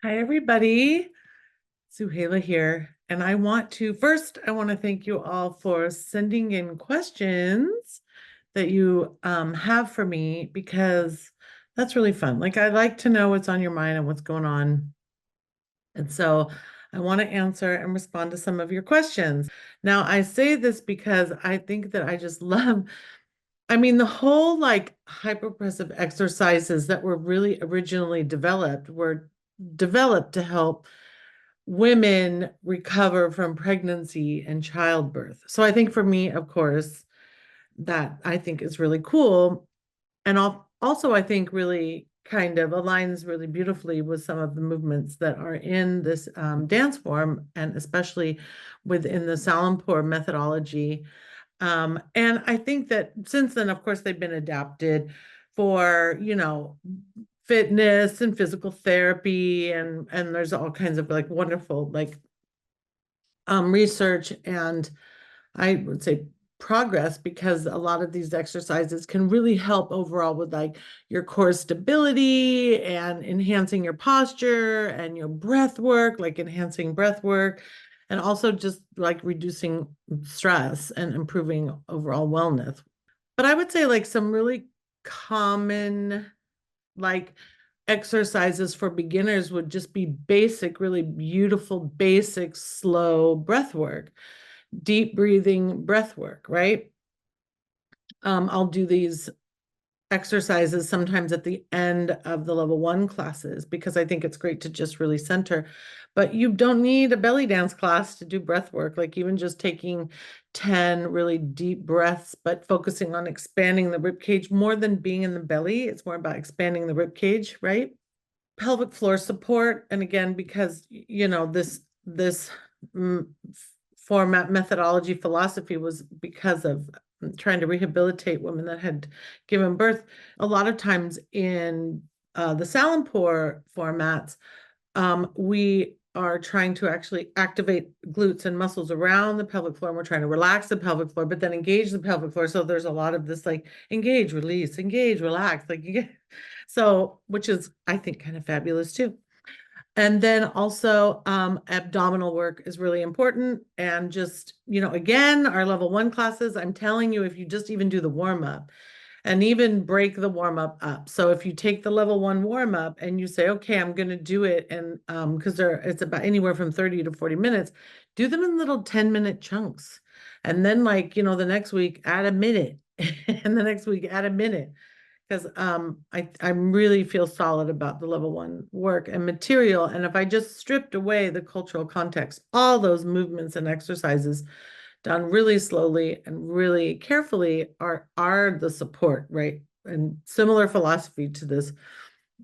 Hi, everybody. Suhaila here. And I want to thank you all for sending in questions that you have for me because that's really fun. Like, I like to know what's on your mind and what's going on. And so I want to answer and respond to some of your questions. Now, I say this because I think that I just love, I mean, the whole like hypopressive exercises that were really originally developed were developed to help women recover from pregnancy and childbirth. So I think for me, of course, that I think is really cool. And also, I think really kind of aligns really beautifully with some of the movements that are in this dance form, and especially within the Salampur methodology. And I think that since then, of course, they've been adapted for, fitness and physical therapy, and there's all kinds of like wonderful like research and I would say progress because a lot of these exercises can really help overall with like your core stability and enhancing your posture and your breath work, like enhancing breath work, and also just like reducing stress and improving overall wellness. But I would say like some really common like exercises for beginners would just be basic, really beautiful, basic, slow breath work, deep breathing breath work, right? I'll do these exercises sometimes at the end of the level one classes because I think it's great to just really center. But you don't need a belly dance class to do breath work, like even just taking 10 really deep breaths, but focusing on expanding the rib cage more than being in the belly. It's more about expanding the rib cage, right? Pelvic floor support. And again, because this mm, format methodology philosophy was because of trying to rehabilitate women that had given birth. A lot of times in the Salimpur formats, we are trying to actually activate glutes and muscles around the pelvic floor. And we're trying to relax the pelvic floor, but then engage the pelvic floor. So there's a lot of this like engage, release, engage, relax, like you get, so which is I think kind of fabulous too. And then also abdominal work is really important. And just, again, our level one classes, I'm telling you, if you just even do the warm up and even break the warm up. So if you take the level one warm up and you say, okay, I'm going to do it. And because it's about anywhere from 30 to 40 minutes, do them in little 10-minute chunks. And then like, the next week, add a minute. And the next week, add a minute because I really feel solid about the level one work and material. And if I just stripped away the cultural context, all those movements and exercises done really slowly and really carefully are the support, right? And similar philosophy to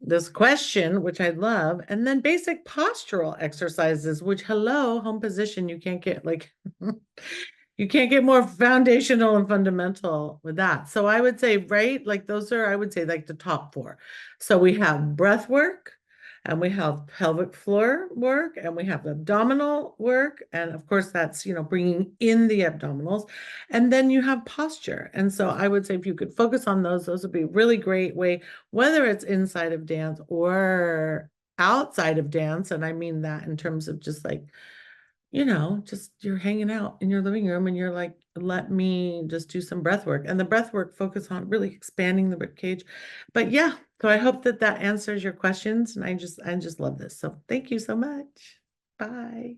this question, which I love, and then basic postural exercises, which hello, home position, you can't get like you can't get more foundational and fundamental with that. So I would say, right, like those are, I would say, like the top four. So we have breath work, and we have pelvic floor work, and we have abdominal work. And of course, that's, bringing in the abdominals. And then you have posture. And so I would say if you could focus on those would be a really great way, whether it's inside of dance or outside of dance. And I mean that in terms of just like, just you're hanging out in your living room and you're like, let me just do some breath work. And the breath work focus on really expanding the rib cage. But yeah, so I hope that answers your questions. And I just love this. So thank you so much. Bye.